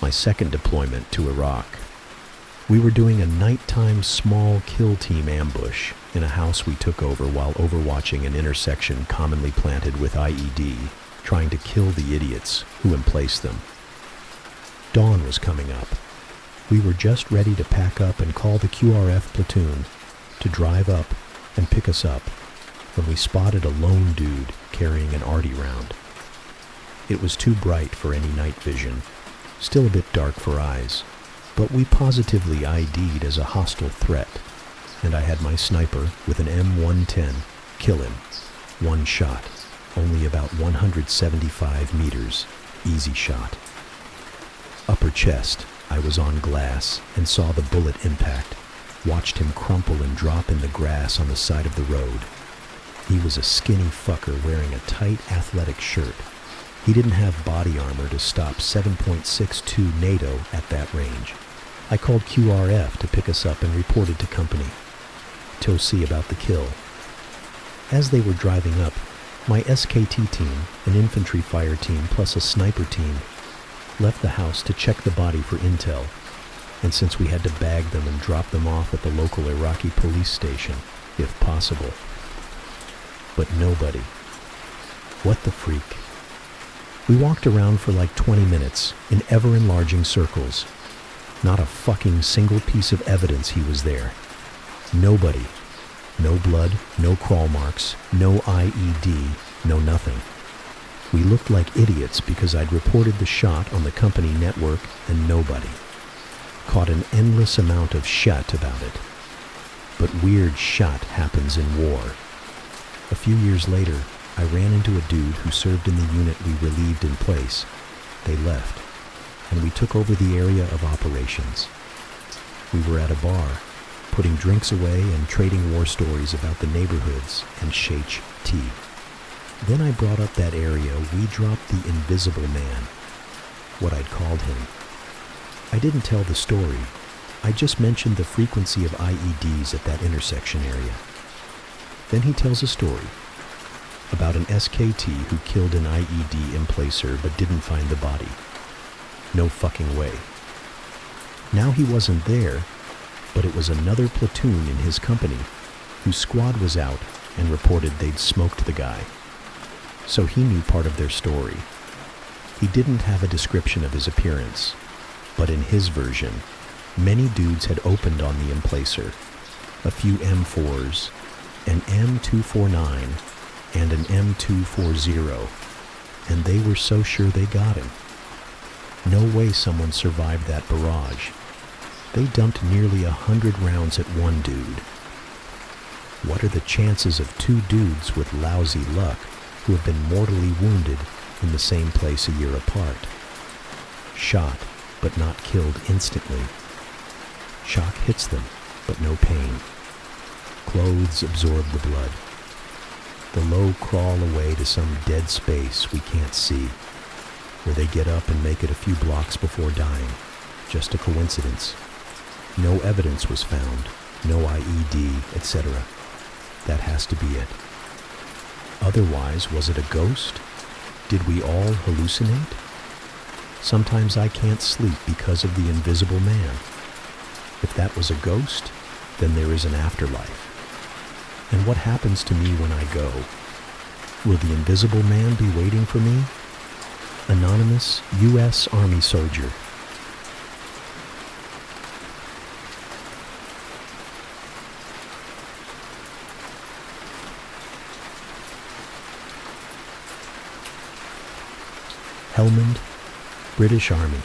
my second deployment to Iraq. We were doing a nighttime small kill team ambush in a house we took over while overwatching an intersection commonly planted with IED, trying to kill the idiots who emplaced them. Dawn was coming up. We were just ready to pack up and call the QRF platoon to drive up and pick us up when we spotted a lone dude carrying an arty round. It was too bright for any night vision, still a bit dark for eyes, but we positively ID'd as a hostile threat, and I had my sniper with an M110 kill him. One shot, only about 175 meters, easy shot. Upper chest, I was on glass and saw the bullet impact, watched him crumple and drop in the grass on the side of the road. He was a skinny fucker wearing a tight athletic shirt. He didn't have body armor to stop 7.62 NATO at that range. I called QRF to pick us up and reported to company. Tosi about the kill. As they were driving up, my SKT team, an infantry fire team plus a sniper team, left the house to check the body for intel, and since we had to bag them and drop them off at the local Iraqi police station, if possible. But nobody. What the freak? We walked around for like 20 minutes in ever-enlarging circles. Not a fucking single piece of evidence he was there. Nobody. No blood, no crawl marks, no IED, no nothing. We looked like idiots because I'd reported the shot on the company network and nobody. Caught an endless amount of shit about it. But weird shit happens in war. A few years later, I ran into a dude who served in the unit we relieved in place. They left, and we took over the area of operations. We were at a bar, putting drinks away and trading war stories about the neighborhoods and Sheikh tea. Then I brought up that area we dropped the Invisible Man, what I'd called him. I didn't tell the story. I just mentioned the frequency of IEDs at that intersection area. Then he tells a story about an SKT who killed an IED emplacer but didn't find the body. No fucking way. Now he wasn't there, but it was another platoon in his company whose squad was out and reported they'd smoked the guy. So he knew part of their story. He didn't have a description of his appearance, but in his version, many dudes had opened on the emplacer, a few M4s, an M249, and an M240, and they were so sure they got him. No way someone survived that barrage. They dumped nearly 100 rounds at one dude. What are the chances of two dudes with lousy luck who have been mortally wounded in the same place a year apart? Shot, but not killed instantly. Shock hits them, but no pain. Clothes absorb the blood. The low crawl away to some dead space we can't see, where they get up and make it a few blocks before dying. Just a coincidence. No evidence was found, no IED, etc. That has to be it. Otherwise, was it a ghost? Did we all hallucinate? Sometimes I can't sleep because of the Invisible Man. If that was a ghost, then there is an afterlife. And what happens to me when I go? Will the Invisible Man be waiting for me? Anonymous U.S. Army soldier. Helmand, British Army.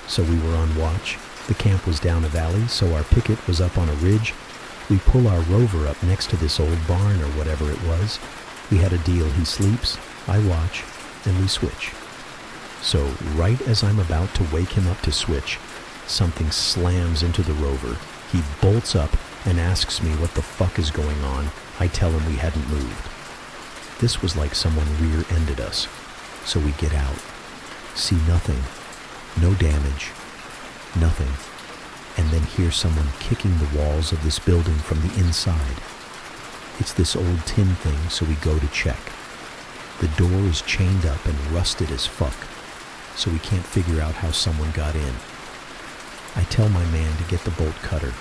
So we were on watch. The camp was down a valley, so our picket was up on a ridge. We pull our rover up next to this old barn or whatever it was. We had a deal. He sleeps, I watch, and we switch. So right as I'm about to wake him up to switch, something slams into the rover. He bolts up and asks me what the fuck is going on. I tell him we hadn't moved. This was like someone rear-ended us. So we get out. See nothing. No damage. Nothing. And then hear someone kicking the walls of this building from the inside. It's this old tin thing, so we go to check. The door is chained up and rusted as fuck. so we can't figure out how someone got in. I tell my man to get the bolt cutter.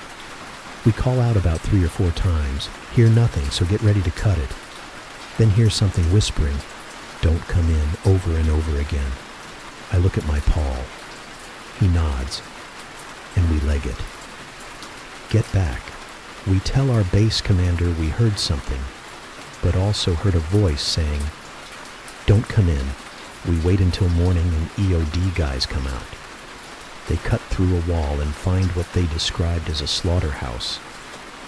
We call out about 3 or 4 times, hear nothing, so get ready to cut it. Then hear something whispering, "Don't come in," over and over again. I look at my Paul. He nods, and we leg it. Get back. We tell our base commander we heard something, but also heard a voice saying, "Don't come in. We wait until morning and EOD guys come out." They cut through a wall and find what they described as a slaughterhouse.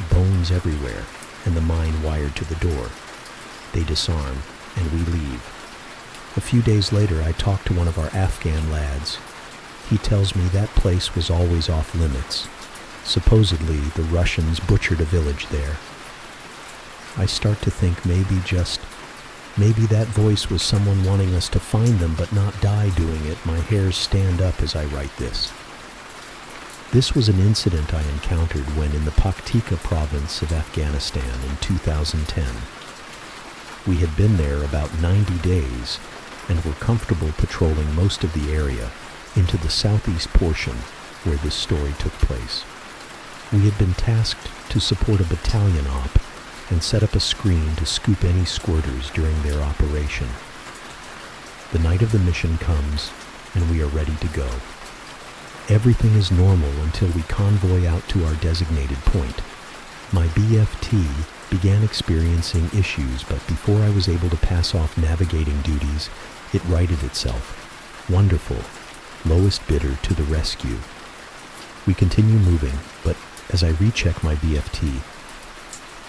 Bones everywhere, and the mine wired to the door. They disarm, and we leave. A few days later, I talk to one of our Afghan lads. He tells me that place was always off limits. Supposedly, the Russians butchered a village there. I start to think maybe that voice was someone wanting us to find them but not die doing it. My hairs stand up as I write this. This was an incident I encountered when in the Paktika province of Afghanistan in 2010. We had been there about 90 days and were comfortable patrolling most of the area into the southeast portion where this story took place. We had been tasked to support a battalion op and set up a screen to scoop any squirters during their operation. The night of the mission comes, and we are ready to go. Everything is normal until we convoy out to our designated point. My BFT began experiencing issues, but before I was able to pass off navigating duties, it righted itself. Wonderful. Lowest bidder to the rescue. We continue moving, but as I recheck my BFT,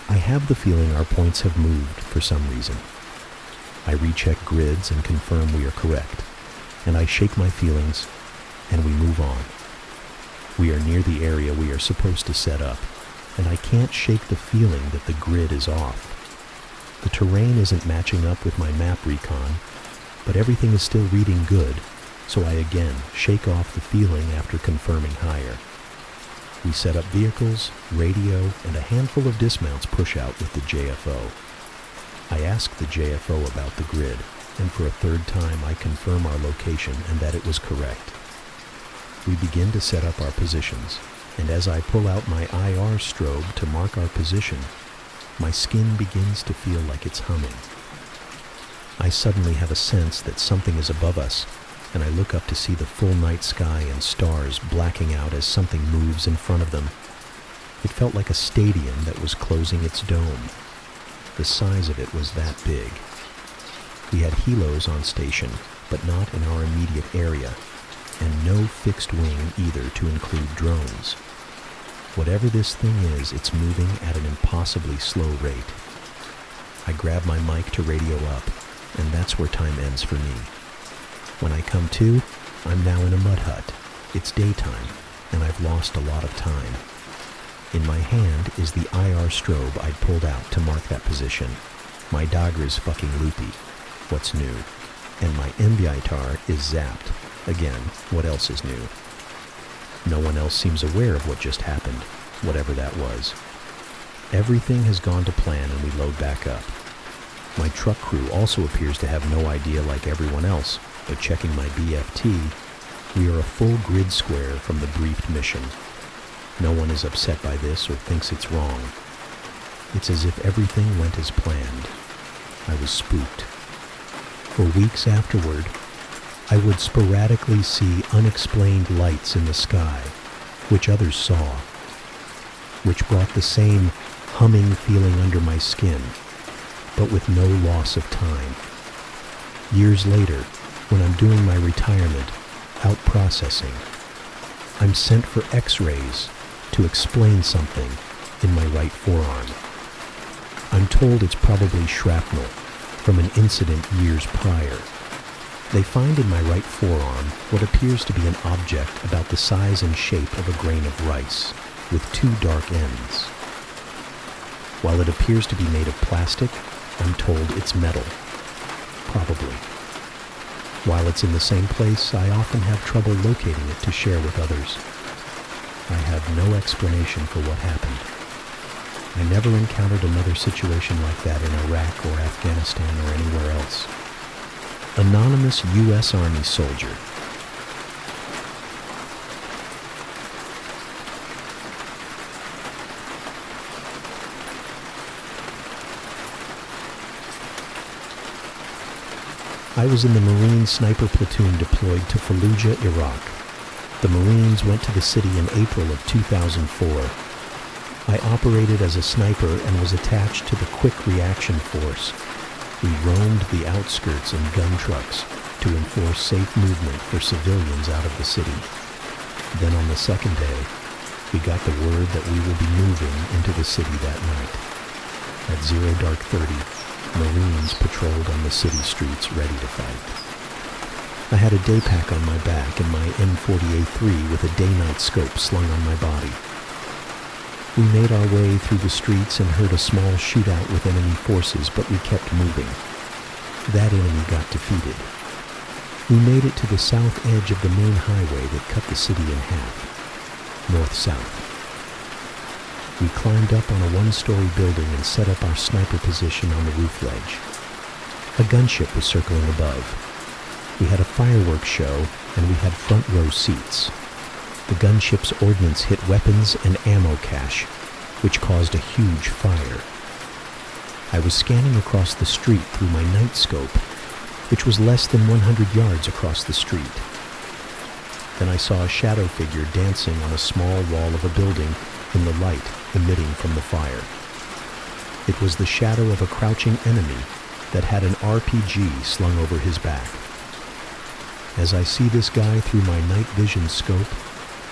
I have the feeling our points have moved for some reason. I recheck grids and confirm we are correct, and I shake my feelings, and we move on. We are near the area we are supposed to set up, and I can't shake the feeling that the grid is off. The terrain isn't matching up with my map recon, but everything is still reading good, so I again shake off the feeling after confirming higher. We set up vehicles, radio, and a handful of dismounts push out with the JFO. I ask the JFO about the grid, and for a third time I confirm our location and that it was correct. We begin to set up our positions, and as I pull out my IR strobe to mark our position, my skin begins to feel like it's humming. I suddenly have a sense that something is above us, and I look up to see the full night sky and stars blacking out as something moves in front of them. It felt like a stadium that was closing its dome. The size of it was that big. We had helos on station, but not in our immediate area, and no fixed wing either to include drones. Whatever this thing is, it's moving at an impossibly slow rate. I grab my mic to radio up, and that's where time ends for me. When I come to, I'm now in a mud hut. It's daytime, and I've lost a lot of time. In my hand is the IR strobe I'd pulled out to mark that position. My dagger is fucking loopy. What's new? And my MBITAR is zapped. Again, what else is new? No one else seems aware of what just happened, whatever that was. Everything has gone to plan and we load back up. My truck crew also appears to have no idea like everyone else, but checking my BFT, we are a full grid square from the briefed mission. No one is upset by this or thinks it's wrong. It's as if everything went as planned. I was spooked. For weeks afterward, I would sporadically see unexplained lights in the sky, which others saw, which brought the same humming feeling under my skin, but with no loss of time. Years later, when I'm doing my retirement, out processing, I'm sent for x-rays to explain something in my right forearm. I'm told it's probably shrapnel from an incident years prior. They find in my right forearm what appears to be an object about the size and shape of a grain of rice, with 2 dark ends. While it appears to be made of plastic, I'm told it's metal. Probably. While it's in the same place, I often have trouble locating it to share with others. I have no explanation for what happened. I never encountered another situation like that in Iraq or Afghanistan or anywhere else. Anonymous U.S. Army soldier, I was in the Marine sniper platoon deployed to Fallujah, Iraq. The Marines went to the city in April of 2004. I operated as a sniper and was attached to the Quick Reaction Force. We roamed the outskirts in gun trucks to enforce safe movement for civilians out of the city. Then on the second day, we got the word that we will be moving into the city that night. At 0:30, Marines patrolled on the city streets ready to fight. I had a day pack on my back and my M40A3 with a day-night scope slung on my body. We made our way through the streets and heard a small shootout with enemy forces, but we kept moving. That enemy got defeated. We made it to the south edge of the main highway that cut the city in half, north-south. We climbed up on a one-story building and set up our sniper position on the roof ledge. A gunship was circling above. We had a fireworks show, and we had front row seats. The gunship's ordnance hit weapons and ammo cache, which caused a huge fire. I was scanning across the street through my night scope, which was less than 100 yards across the street. Then I saw a shadow figure dancing on a small wall of a building in the light emitting from the fire. It was the shadow of a crouching enemy that had an RPG slung over his back. As I see this guy through my night vision scope,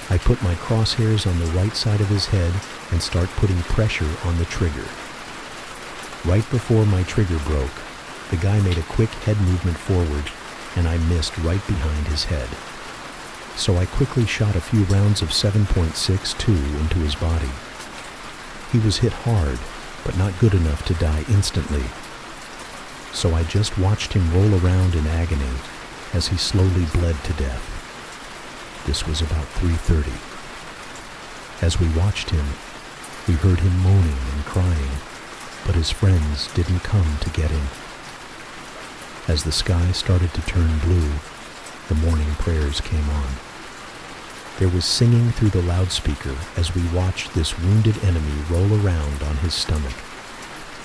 I put my crosshairs on the right side of his head and start putting pressure on the trigger. Right before my trigger broke, the guy made a quick head movement forward, and I missed right behind his head. So I quickly shot a few rounds of 7.62 into his body. He was hit hard, but not good enough to die instantly. So I just watched him roll around in agony as he slowly bled to death. This was about 3:30. As we watched him, we heard him moaning and crying, but his friends didn't come to get him. As the sky started to turn blue, the morning prayers came on. There was singing through the loudspeaker as we watched this wounded enemy roll around on his stomach,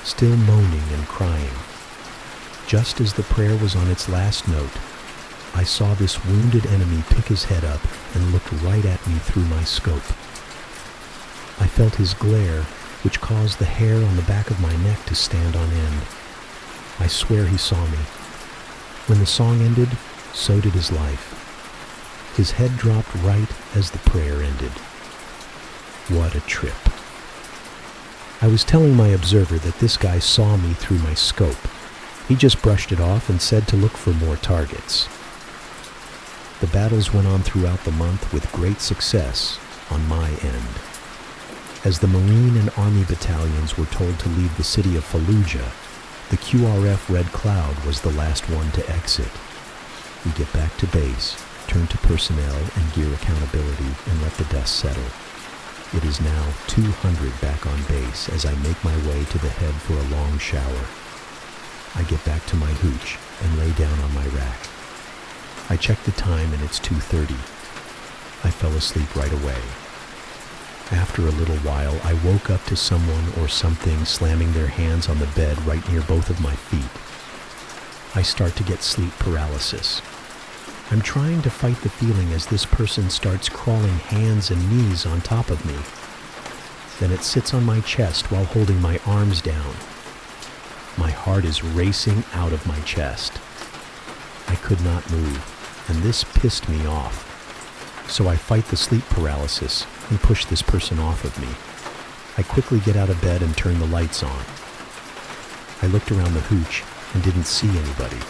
still moaning and crying. Just as the prayer was on its last note, I saw this wounded enemy pick his head up and looked right at me through my scope. I felt his glare, which caused the hair on the back of my neck to stand on end. I swear he saw me. When the song ended, so did his life. His head dropped right as the prayer ended. What a trip. I was telling my observer that this guy saw me through my scope. He just brushed it off and said to look for more targets. The battles went on throughout the month with great success on my end. As the Marine and Army battalions were told to leave the city of Fallujah, the QRF Red Cloud was the last one to exit. We get back to base, turn to personnel and gear accountability, and let the dust settle. It is now 200 back on base as I make my way to the head for a long shower. I get back to my hooch and lay down on my rack. I check the time and it's 2:30. I fell asleep right away. After a little while, I woke up to someone or something slamming their hands on the bed right near both of my feet. I start to get sleep paralysis. I'm trying to fight the feeling as this person starts crawling hands and knees on top of me. Then it sits on my chest while holding my arms down. My heart is racing out of my chest. I could not move, and this pissed me off. So I fight the sleep paralysis and push this person off of me. I quickly get out of bed and turn the lights on. I looked around the hooch and didn't see anybody.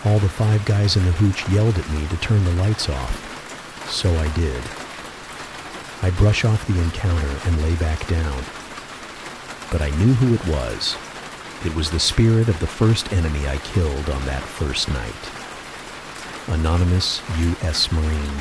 All the 5 guys in the hooch yelled at me to turn the lights off, so I did. I brush off the encounter and lay back down. But I knew who it was. It was the spirit of the first enemy I killed on that first night. Anonymous U.S. Marine.